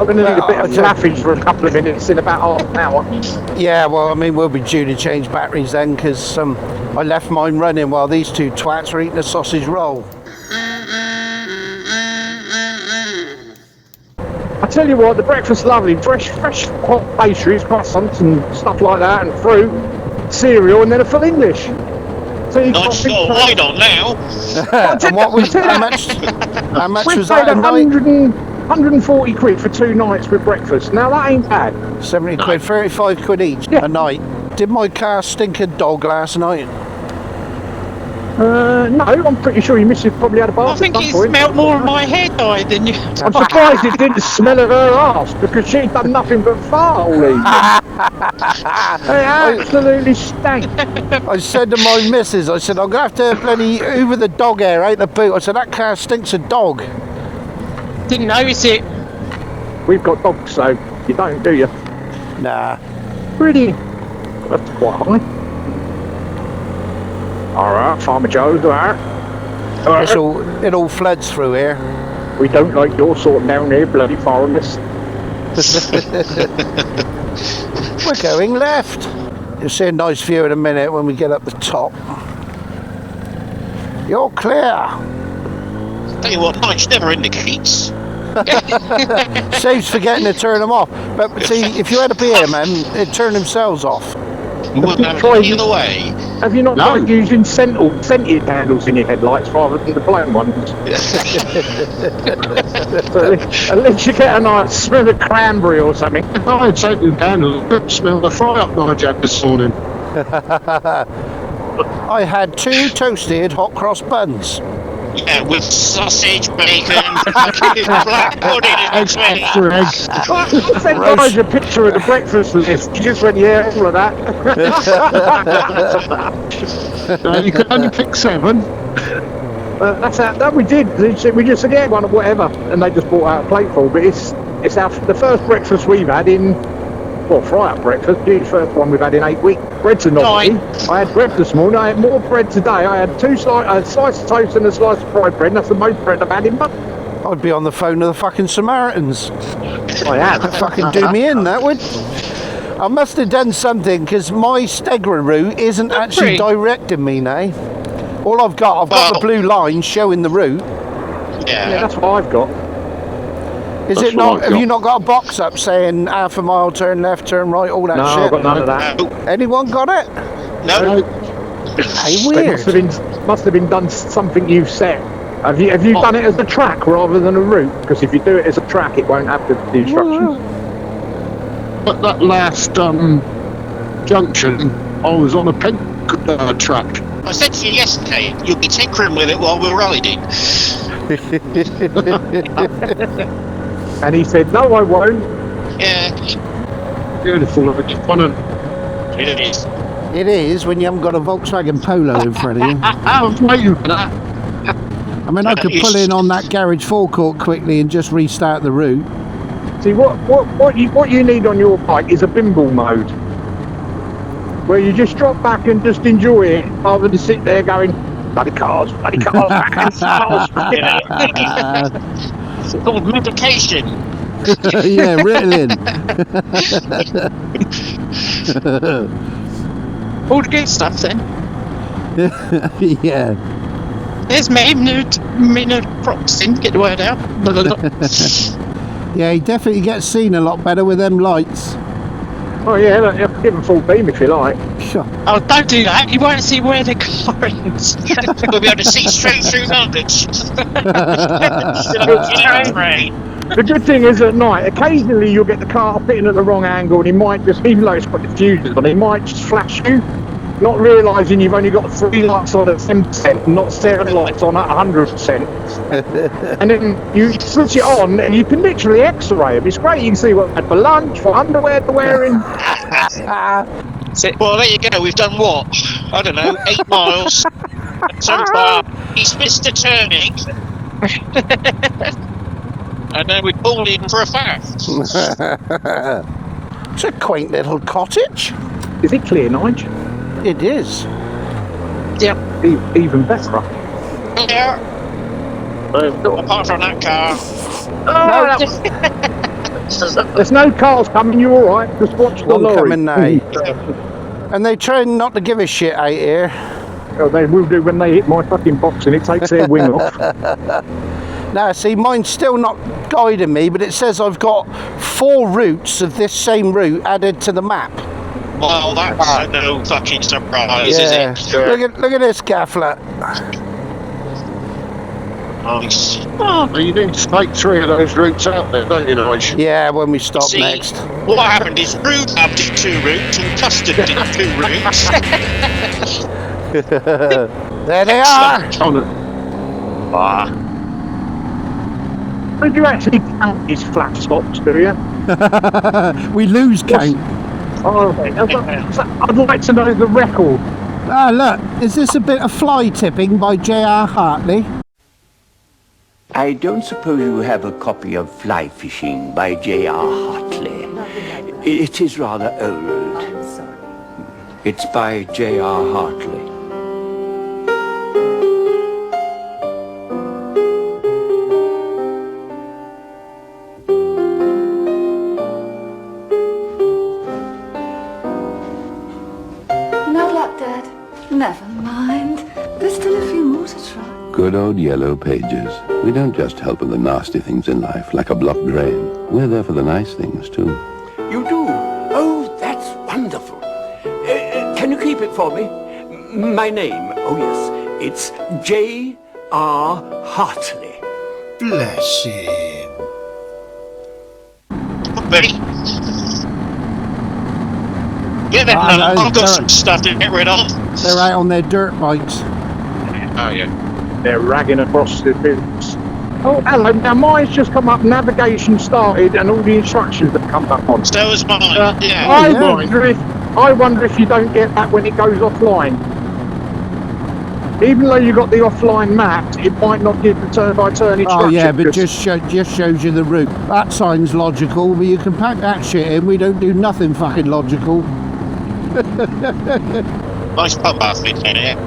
I'm going to need a bit of laughing for a couple of minutes in about half an hour. Yeah, well, I mean, we'll be due to change batteries then, because I left mine running while these two twats were eating a sausage roll. I tell you what, the breakfast's lovely. Fresh hot pastries, croissants and stuff like that, and fruit, cereal, and then a full English. So you Nice little wide on now. And what was, how much was that a night? 140 quid for 2 nights with breakfast. Now that ain't bad. 70 quid, 35 quid each a night. Did my car stink a dog last night? No, I'm pretty sure your missus probably had a bath. I think it smelled more of my hair dye than you. I'm surprised it didn't smell of her arse, because she'd done nothing but fart all evening. It absolutely stank. I said to my missus, I said, I'm going to have to bloody hoover the dog hair out the boot. I said, that car stinks of dog. Didn't notice it. We've got dogs, so you don't, do you? Nah. Really? That's quite high. Alright, Farmer Joe's alright. It all floods through here. We don't like your sort down here, bloody foreigners. We're going left. You'll see a nice view in a minute when we get up the top. You're clear. Tell you what, mine's never indicates. Saves forgetting to turn them off. But see, if you had a beer, man, it'd turn themselves off. You wouldn't have it either way. Have you not tried using scented candles in your headlights rather than the blown ones? So at least you get a nice smell of cranberry or something. I had scented candles, I smell the fry-up that I had this morning. I had 2 toasted hot cross buns. Yeah, with sausage, bacon, black pudding and Extra egg. I sent guys a picture of the breakfast list. You just went, yeah, all of that. No, you could only pick 7. That's that we did. We just said, yeah, one or whatever, and they just brought out a plateful. But it's the first breakfast we've had in, well, fry-up breakfast. The first one we've had in 8 weeks. Bread's a novelty. I had bread this morning. I had more bread today. I had a slice of toast and a slice of fried bread. And that's the most bread I've had in months. I'd be on the phone to the fucking Samaritans. I am. That'd fucking do me in, that would. I must have done something, because my Stegra route isn't actually directing me now. All I've got the blue line showing the route. Yeah, that's what I've got. Is it not? Have you not got a box up saying half a mile, turn left, turn right, all that shit? No, I've got none of that. No. Anyone got it? No. Hey, weird. Must have been done something you've set. Have you done it as a track rather than a route? Because if you do it as a track, it won't have the instructions. But that last junction, I was on a pen track. I said to you yesterday, you'll be tinkering with it while we're riding. And he said, no, I won't. Yeah. Beautiful. It is. It is when you haven't got a Volkswagen Polo in front of you. I was waiting for that. I mean, I could pull in on that garage forecourt quickly and just restart the route. See, what you need on your bike is a bimble mode, where you just drop back and just enjoy it, rather than sit there going, bloody cars, cars. It's called medication. Yeah, Ritalin. All the good stuff then. Yeah. There's minute crossing, get the word out. Yeah, he definitely gets seen a lot better with them lights. Oh yeah, give them full beam if you like. Sure. Oh, don't do that. You won't see where they're going. We'll be able to see straight through nuggets. The good thing is at night, occasionally you'll get the car pitting at the wrong angle, and he might just, even though it's got diffusers on, he might just flash you, not realising you've only got 3 lights on at 10%, not 7 lights on at 100%. And then you switch it on, and you can literally X-ray them. It's great. You can see what I had for lunch, what underwear they're wearing. Well, there you go. We've done what? I don't know, 8 miles. So far, he's missed a turning. And then we pulled in for a faff. It's a quaint little cottage. Is it clear, Nige? It is. Yep. Even better. Yeah. Apart from that car. Oh, There's no cars coming, you alright? Just watch the One lorry. coming now. And they try not to give a shit out here. Oh, they will do when they hit my fucking box and it takes their wing off. Now, see, mine's still not guiding me, but it says I've got 4 routes of this same route added to the map. Well, that's no fucking surprise, Yeah. is it? Look at this gaffler. Nice. Well, you need to take 3 of those routes out there, don't you, Nige? Yeah, when we stop See, next. what happened is Rude did 2 routes and Custard did 2 routes. There they are. Did you actually count his flat stops, do you? We lose count. Oh, I'd like to know the record. Ah, look, is this a bit of fly tipping by J.R. Hartley? I don't suppose you have a copy of Fly Fishing by J.R. Hartley. It is rather old. It's by J.R. Hartley. No luck, Dad. Never mind. There's still a few more to try. Good old yellow pages. We don't just help with the nasty things in life, like a blocked drain. We're there for the nice things, too. You do? Oh, that's wonderful. Can you keep it for me? My name, oh yes, it's J.R. Hartley. Bless him. Ready? Yeah, then, I've got some stuff to get rid of. They're out on their dirt bikes. Oh, yeah. They're ragging across the fields. Oh, hello. Now, mine's just come up, navigation started, and all the instructions have come up on. So is mine, yeah. I wonder if you don't get that when it goes offline. Even though you've got the offline maps, it might not give the turn-by-turn instructions. Oh yeah, but just shows you the route. That sounds logical, but you can pack that shit in. We don't do nothing fucking logical. Nice pub outfit in it.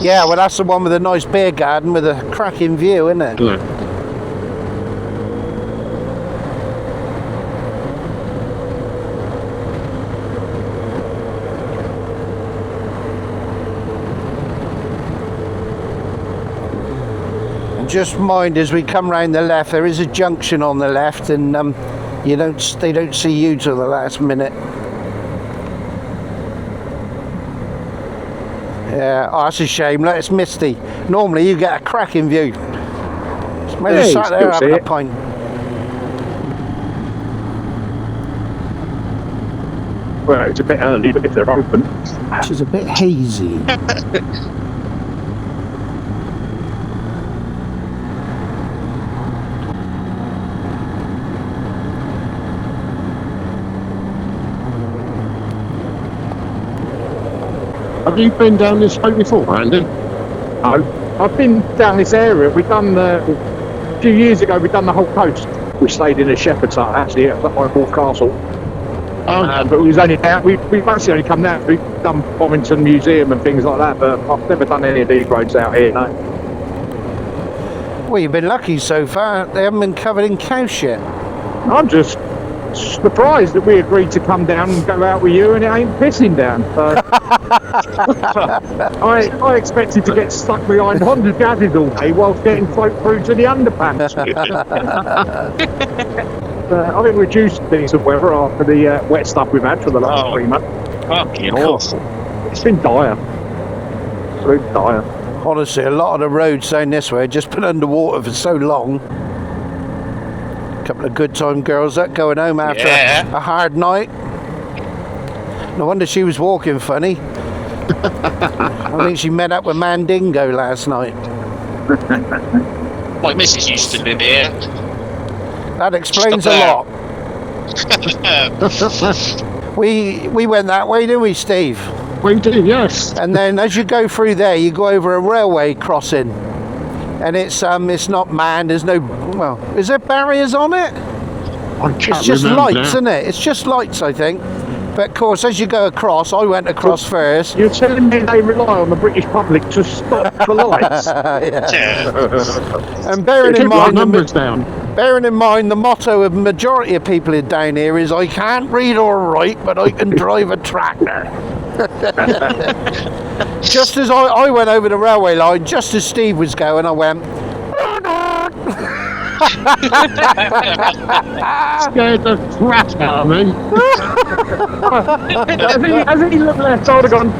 Yeah, well, that's the one with a nice beer garden with a cracking view, isn't it? Good. Just mind as we come round the left, there is a junction on the left, and they don't see you till the last minute. Yeah, oh, that's a shame. Look, it's misty. Normally you get a cracking view. Maybe sat there having a pint. Well, it's a bit early, but if they're open. Which is a bit hazy. Have you been down this way before, Andy? No, I've been down this area. We've done a few years ago. We've done the whole coast. We stayed in a shepherd's hut. Actually, it was up by North Castle. But we was only down. We basically only come down. We've done Bovington Museum and things like that. But I've never done any of these roads out here. No. Well, you've been lucky so far. They haven't been covered in cow shit. I'm just surprised that we agreed to come down and go out with you, and it ain't pissing down. I expected to get stuck behind Honda Jazzes all day whilst getting float through to the underpants. I think we're due some decent weather after the wet stuff we've had for the last 3 months. Fucking awful. It's been dire. Absolute dire. Honestly, a lot of the roads down this way have just been underwater for so long. Couple of good time girls that going home after a hard night. No wonder she was walking funny. I think she met up with Mandingo last night. My missus used to live here. That explains a lot. We went that way, didn't we, Steve? We did, yes. And then as you go through there, you go over a railway crossing. And it's not manned, there's no, well, is there barriers on it? It's just lights, isn't it? It's just lights, I think. But of course, as you go across, I went across first. You're telling me they rely on the British public to stop the lights? And bearing in mind numbers down. Bearing in mind the motto of majority of people down here is I can't read or write, but I can drive a tractor. Just as I went over the railway line, just as Steve was going, I went. Scared the crap out of me. Hasn't he looked left? I would have gone.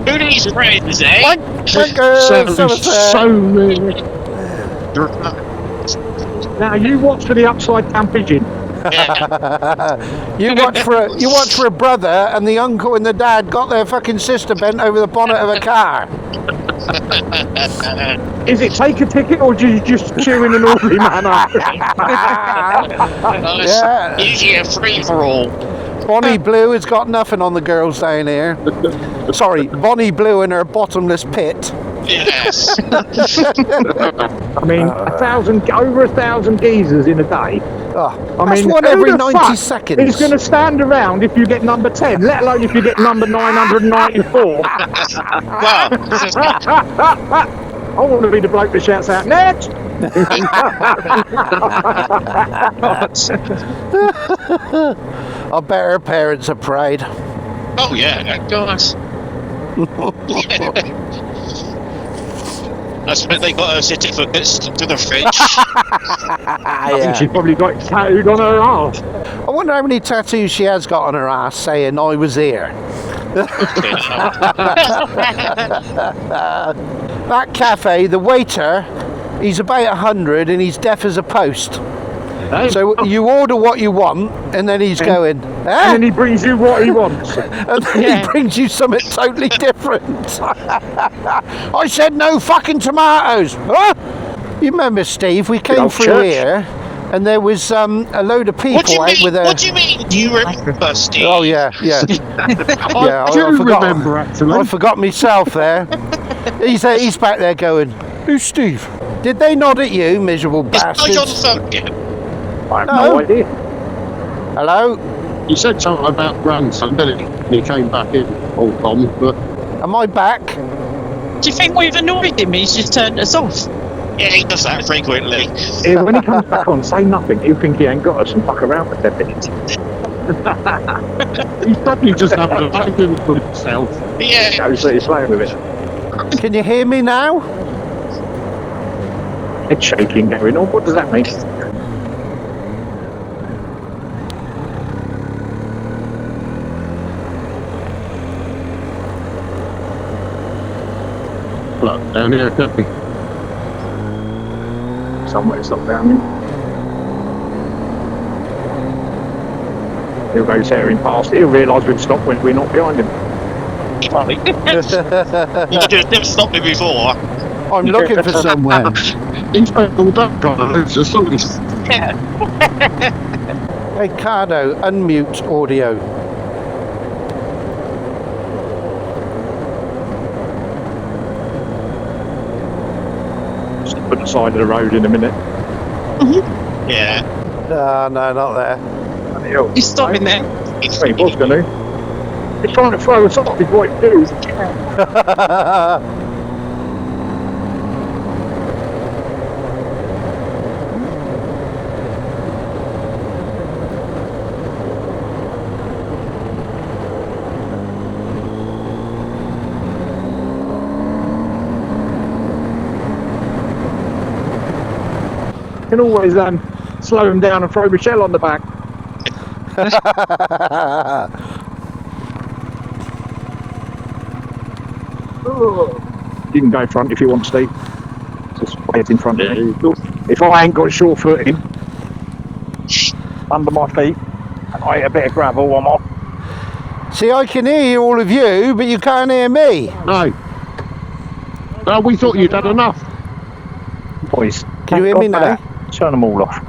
Who needs friends, eh? So many. Now you watch for the upside down pigeon. You watch for a brother and the uncle and the dad got their fucking sister bent over the bonnet of a car. Is it take a ticket or do you just chew in an orderly manner? Yeah. Usually a free-for-all. Bonnie Blue has got nothing on the girls down here. Sorry, Bonnie Blue in her bottomless pit. Yes. I mean, over 1,000 geezers in a day. Oh, I that's mean, one who every the 90 fuck seconds. He's going to stand around if you get number 10, let alone if you get number 994. Well, I want to be the bloke that shouts out, Ned! I bet her parents are proud. oh yeah, gosh. I suppose they got her certificates to the fridge. I think she's probably got it tattooed on her arse. I wonder how many tattoos she has got on her ass saying I was here. That cafe, the waiter, he's about 100 and he's deaf as a post. So you order what you want and then he's going, and then he brings you what he wants. And then he brings you something totally different. I said no fucking tomatoes. Huh? You remember, Steve, we came through here and there was a load of people out with a... What do you mean? Do you remember, Steve? Oh yeah. I remember, actually. I forgot myself there. He's back there going, who's Steve? Did they nod at you, miserable bastards? Is Nigel on the phone yet? I have no idea. Hello? You said something about grandson, didn't he? And he came back in, old Tom, but... Am I back? Do you think we've annoyed him? He's just turned us off. Yeah, he does that frequently. When he comes back on, say nothing. He'll think he ain't got us and fuck around for 10 minutes. He's probably just having a fucking for himself. Yeah. Go see his phone with it. Can you hear me now? Head shaking going on. What does that mean? Look, down here, could be. Somewhere it's not down here. He'll go tearing past. He'll realise we've stopped when we're not behind him. You never stopped me before. I'm looking for somewhere. He's spent all that guys, as long as... Hey, Cardo, unmute audio. Just put the side of the road in a minute. Yeah. No, not there. He's stopping there. He was going to. He's trying to throw us off, is what he do. Can always slow him down and throw Michelle on the back. You can go front if you want, Steve. Just wait in front of me. If I ain't got short footing under my feet and I hit a bit of gravel, I'm off. See, I can hear all of you, but you can't hear me. No. Well, we thought you'd had enough. Boys, Can you hear me now? Turn them all off.